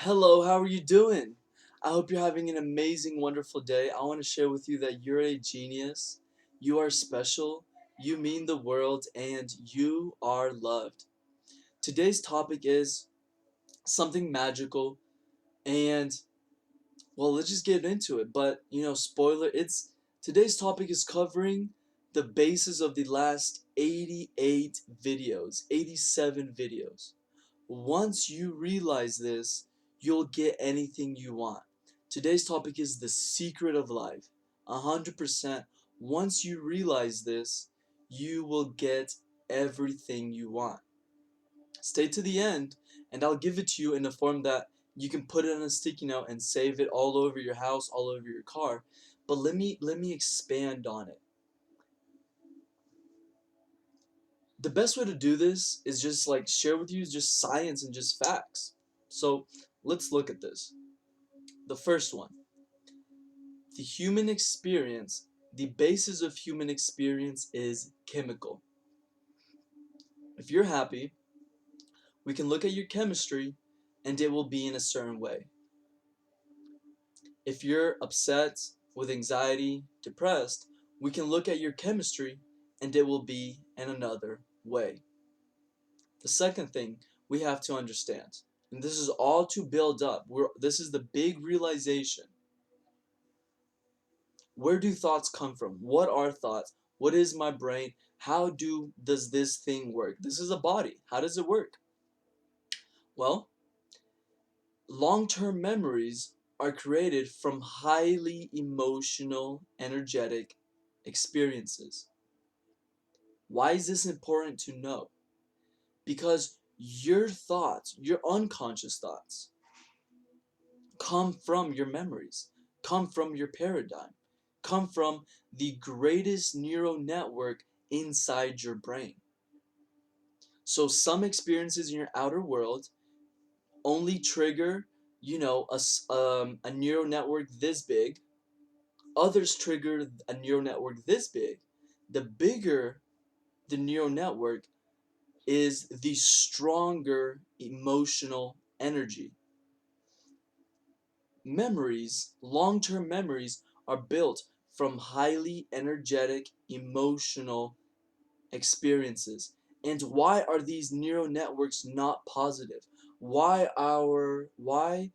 Hello, how are you doing? I hope you're having an amazing, wonderful day. I want to share with you that you're a genius, you are special, you mean the world, and you are loved. Today's topic is something magical, and well, let's just get into it. But, spoiler, today's topic is covering the basis of the last 88 videos, 87 videos. Once you realize this, you'll get anything you want. Today's topic is the secret of life. 100%. Once you realize this, you will get everything you want. Stay to the end, and I'll give it to you in a form that you can put it on a sticky note and save it all over your house, all over your car. But let me expand on it. The best way to do this is just like share with you just science and just facts. So let's look at this. The first one, the human experience, the basis of human experience is chemical. If you're happy, we can look at your chemistry and it will be in a certain way. If you're upset, with anxiety, depressed, we can look at your chemistry and it will be in another way. The second thing we have to understand, and this is all to build up, this is the big realization. Where do thoughts come from? What are thoughts? What is my brain? Does this thing work? This is a body. How does it work? Well, long-term memories are created from highly emotional, energetic experiences. Why is this important to know? Because your thoughts, your unconscious thoughts, come from your memories, come from your paradigm, come from the greatest neural network inside your brain. So some experiences in your outer world only trigger, a neural network this big. Others trigger a neural network this big. The bigger the neural network is, the stronger emotional energy. Memories, long-term memories, are built from highly energetic emotional experiences. And why are these neural networks not positive? Are why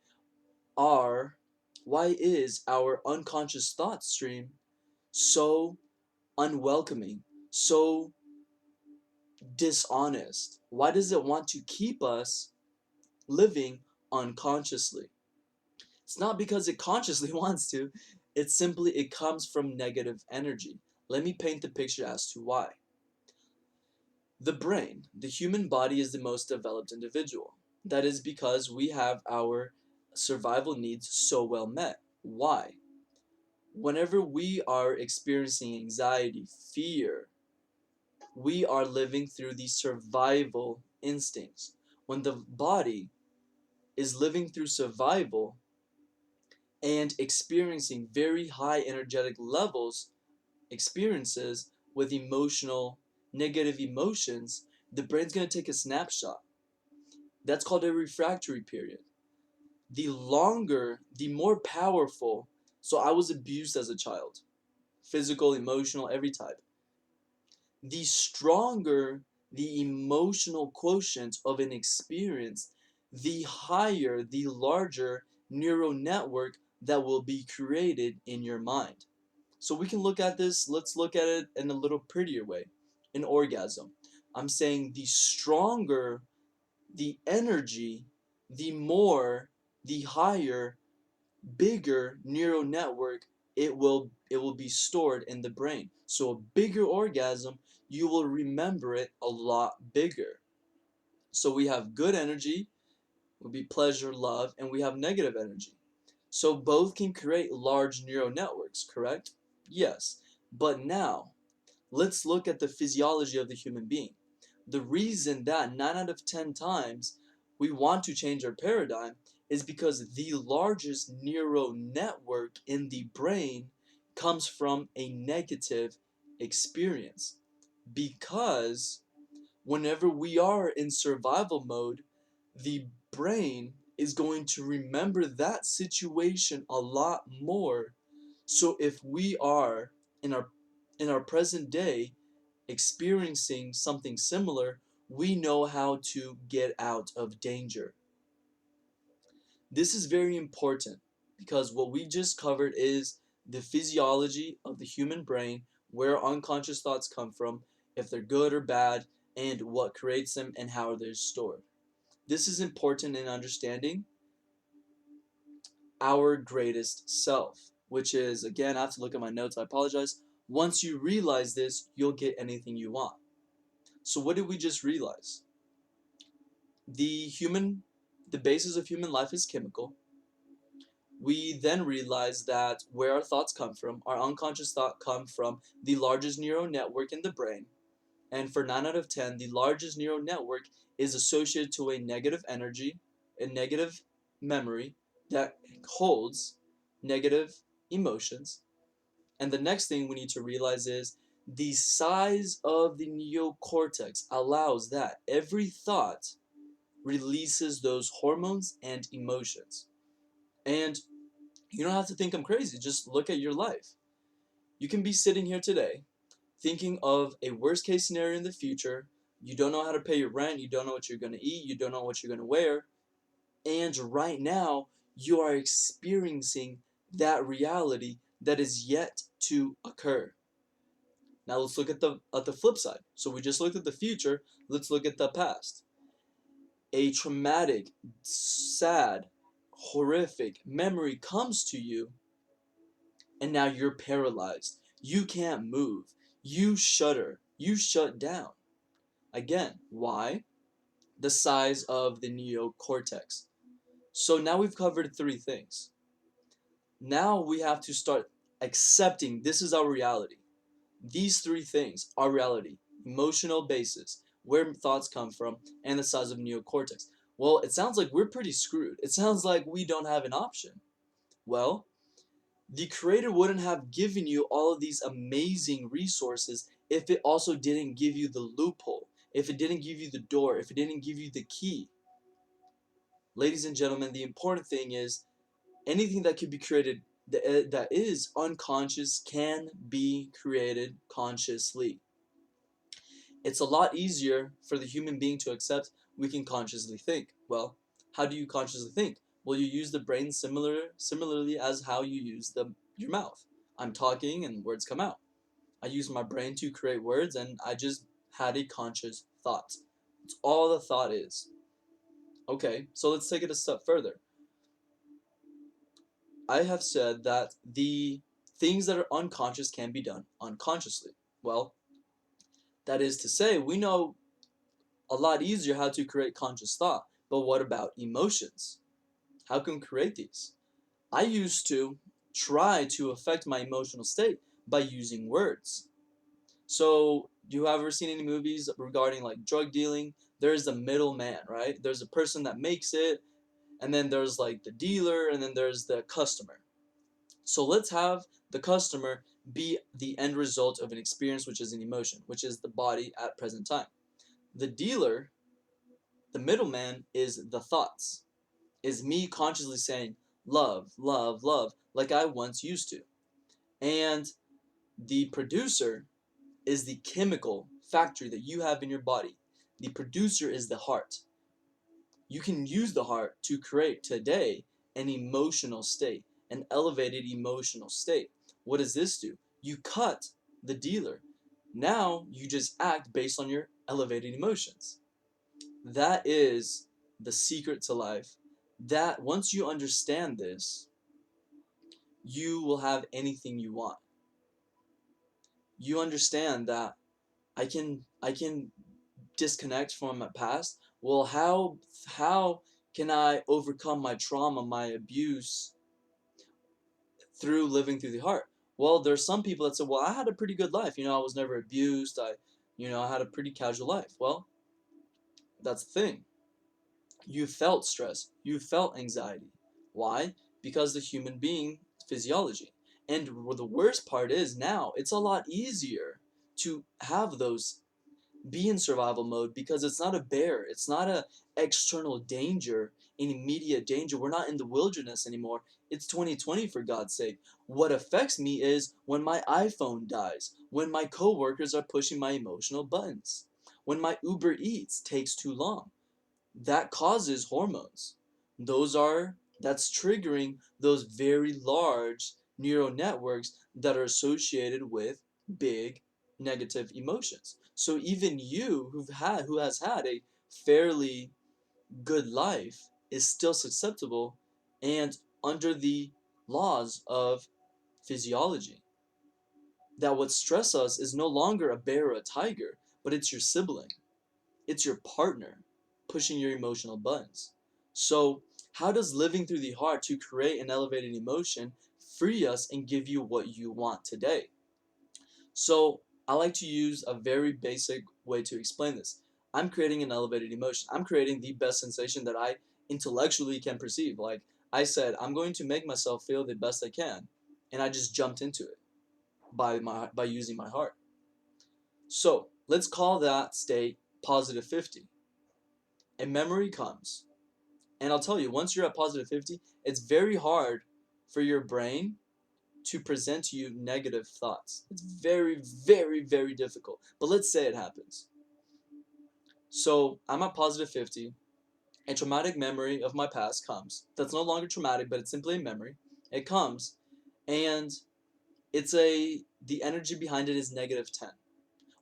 is our unconscious thought stream so unwelcoming, so dishonest? Why does it want to keep us living unconsciously? It's not because it consciously wants to, it comes from negative energy. Let me paint the picture as to why. The brain, the human body, is the most developed individual. That is because we have our survival needs so well met. Why? Whenever we are experiencing anxiety, fear, we are living through the survival instincts. When the body is living through survival and experiencing very high energetic levels, experiences with negative emotions, the brain's going to take a snapshot. That's called a refractory period. The longer, the more powerful. So I was abused as a child, physical, emotional, every type. The stronger the emotional quotient of an experience, the higher, the larger neural network that will be created in your mind. So we can look at this, let's look at it in a little prettier way. An orgasm. I'm saying the stronger the energy, the higher, bigger neural network it will be stored in the brain. So a bigger orgasm, you will remember it a lot bigger. So we have good energy, will be pleasure, love, and we have negative energy. So both can create large neural networks, correct? Yes. But now, let's look at the physiology of the human being. The reason that 9 out of 10 times we want to change our paradigm is because the largest neural network in the brain comes from a negative experience. Because whenever we are in survival mode, the brain is going to remember that situation a lot more. So if we are in our present day experiencing something similar, we know how to get out of danger. This is very important because what we just covered is the physiology of the human brain, where unconscious thoughts come from, if they're good or bad, and what creates them and how they're stored. This is important in understanding our greatest self, which is, again, I have to look at my notes, I apologize. Once you realize this, you'll get anything you want. So what did we just realize? The basis of human life is chemical. We then realize that where our thoughts come from, our unconscious thought come from the largest neural network in the brain. And for 9 out of 10, the largest neural network is associated to a negative energy, a negative memory that holds negative emotions. And the next thing we need to realize is the size of the neocortex allows that every thought releases those hormones and emotions. And you don't have to think I'm crazy, just look at your life. You can be sitting here today thinking of a worst case scenario in the future. You don't know how to pay your rent, you don't know what you're going to eat, you don't know what you're going to wear, and right now you are experiencing that reality that is yet to occur. Now let's look at the flip side. So we just looked at the future, let's look at the past. A traumatic, sad, horrific memory comes to you, and now you're paralyzed. You can't move. You shudder. You shut down. Again, why? The size of the neocortex. So now we've covered 3 things. Now we have to start accepting this is our reality. These 3 things are reality: emotional basis, where thoughts come from, and the size of neocortex. Well, it sounds like we're pretty screwed. It sounds like we don't have an option. Well, the creator wouldn't have given you all of these amazing resources if it also didn't give you the loophole, if it didn't give you the door, if it didn't give you the key. Ladies and gentlemen, the important thing is anything that could be created that is unconscious can be created consciously. It's a lot easier for the human being to accept we can consciously think. Well, how do you consciously think? Well, you use the brain similarly as how you use your mouth. I'm talking and words come out. I use my brain to create words and I just had a conscious thought. It's all the thought is. Okay, so let's take it a step further. I have said that the things that are unconscious can be done unconsciously. Well, that is to say, we know a lot easier how to create conscious thought. But what about emotions? How can we create these? I used to try to affect my emotional state by using words. So, you ever seen any movies regarding like drug dealing? There's the middleman, right? There's a person that makes it, and then there's like the dealer, and then there's the customer. So let's have the customer be the end result of an experience, which is an emotion, which is the body at present time. The dealer, the middleman, is the thoughts, is me consciously saying love, love, love, like I once used to. And the producer is the chemical factory that you have in your body. The producer is the heart. You can use the heart to create today an emotional state, an elevated emotional state. What does this do? You cut the dealer. Now you just act based on your elevated emotions. That is the secret to life. That once you understand this, you will have anything you want. You understand that I can disconnect from my past. Well, how can I overcome my trauma, my abuse through living through the heart? Well, there's some people that say, "Well, I had a pretty good life. I was never abused. I had a pretty casual life." Well, that's the thing. You felt stress. You felt anxiety. Why? Because the human being physiology. And the worst part is now it's a lot easier to have be in survival mode because it's not a bear. It's not a external danger, an immediate danger. We're not in the wilderness anymore. It's 2020 for God's sake. What affects me is when my iPhone dies, when my coworkers are pushing my emotional buttons, when my Uber Eats takes too long. That causes hormones. That's triggering those very large neural networks that are associated with big negative emotions. So even you who has had a fairly good life is still susceptible and under the laws of physiology. That what stress us is no longer a bear or a tiger, but it's your sibling. It's your partner pushing your emotional buttons. So, how does living through the heart to create an elevated emotion free us and give you what you want today? So, I like to use a very basic way to explain this. I'm creating an elevated emotion. I'm creating the best sensation that I intellectually can perceive. Like I said, I'm going to make myself feel the best I can, and I just jumped into it by using my heart. So, let's call that state positive 50. A memory comes. And I'll tell you, once you're at positive 50, it's very hard for your brain to present to you negative thoughts. It's very, very, very difficult. But let's say it happens. So I'm at positive 50. A traumatic memory of my past comes. That's no longer traumatic, but it's simply a memory. It comes, and the energy behind it is negative 10.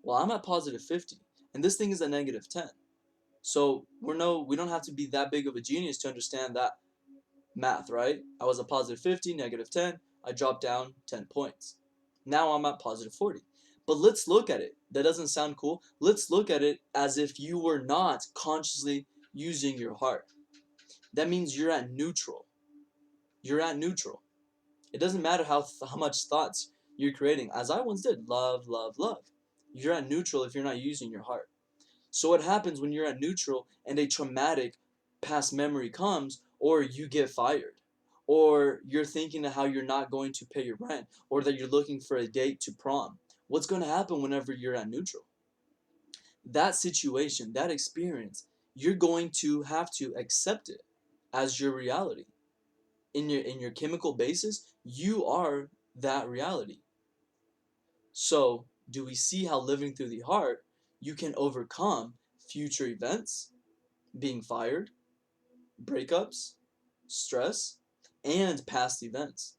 Well, I'm at positive 50, and this thing is at negative 10. So we don't have to be that big of a genius to understand that math, right? I was at positive 50, negative 10. I dropped down 10 points. Now I'm at positive 40. But let's look at it. That doesn't sound cool. Let's look at it as if you were not consciously using your heart. That means you're at neutral. You're at neutral. It doesn't matter how much thoughts you're creating. As I once did, love, love, love. You're at neutral if you're not using your heart. So what happens when you're at neutral and a traumatic past memory comes, or you get fired, or you're thinking of how you're not going to pay your rent, or that you're looking for a date to prom? What's going to happen whenever you're at neutral? That situation, that experience, you're going to have to accept it as your reality. In your chemical basis, you are that reality. So, do we see how living through the heart, you can overcome future events, being fired, breakups, stress, and past events?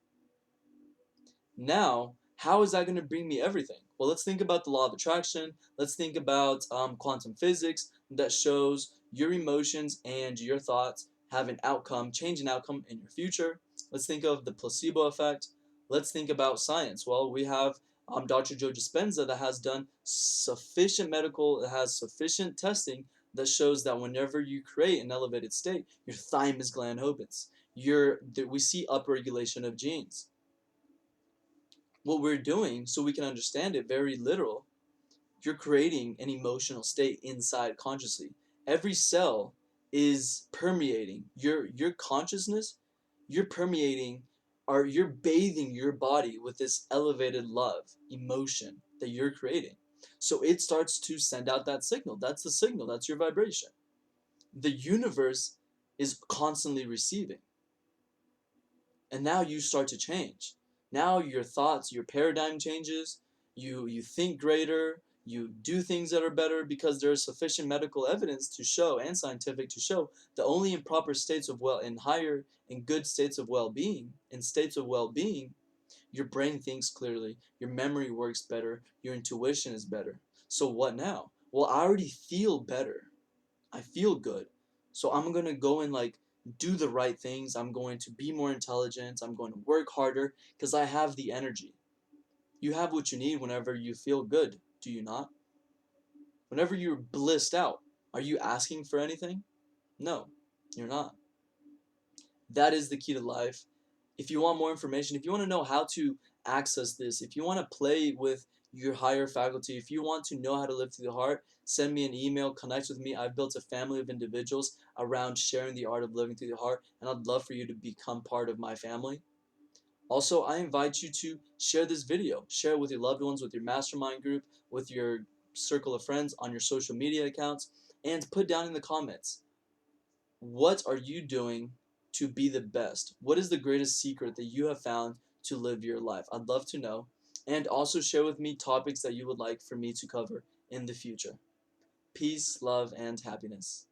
Now, how is that going to bring me everything? Well, let's think about the law of attraction. Let's think about quantum physics that shows your emotions and your thoughts have an outcome, change an outcome in your future. Let's think of the placebo effect. Let's think about science. Well, we have Dr. Joe Dispenza that has done sufficient testing that shows that whenever you create an elevated state, your thymus gland opens. We see upregulation of genes. What we're doing, so we can understand it very literal, you're creating an emotional state inside consciously. Every cell is permeating your consciousness. You're permeating, or you're bathing your body with this elevated love emotion that you're creating. So it starts to send out that signal. That's the signal. That's your vibration. The universe is constantly receiving. And now you start to change. Now your thoughts, your paradigm changes. You think greater. You do things that are better because there is sufficient medical evidence to show, and scientific to show, that only in proper states of in higher and good states of well-being, in states of well-being, your brain thinks clearly, your memory works better, your intuition is better. So what now? Well, I already feel better. I feel good. So I'm going to go and do the right things. I'm going to be more intelligent. I'm going to work harder because I have the energy. You have what you need whenever you feel good, do you not? Whenever you're blissed out, are you asking for anything? No, you're not. That is the key to life. If you want more information, if you want to know how to access this, if you want to play with your higher faculty, if you want to know how to live through the heart, send me an email, connect with me. I've built a family of individuals around sharing the art of living through the heart, and I'd love for you to become part of my family. Also, I invite you to share this video. Share it with your loved ones, with your mastermind group, with your circle of friends, on your social media accounts, and put down in the comments, what are you doing to be the best? What is the greatest secret that you have found to live your life? I'd love to know. And also share with me topics that you would like for me to cover in the future. Peace, love, and happiness.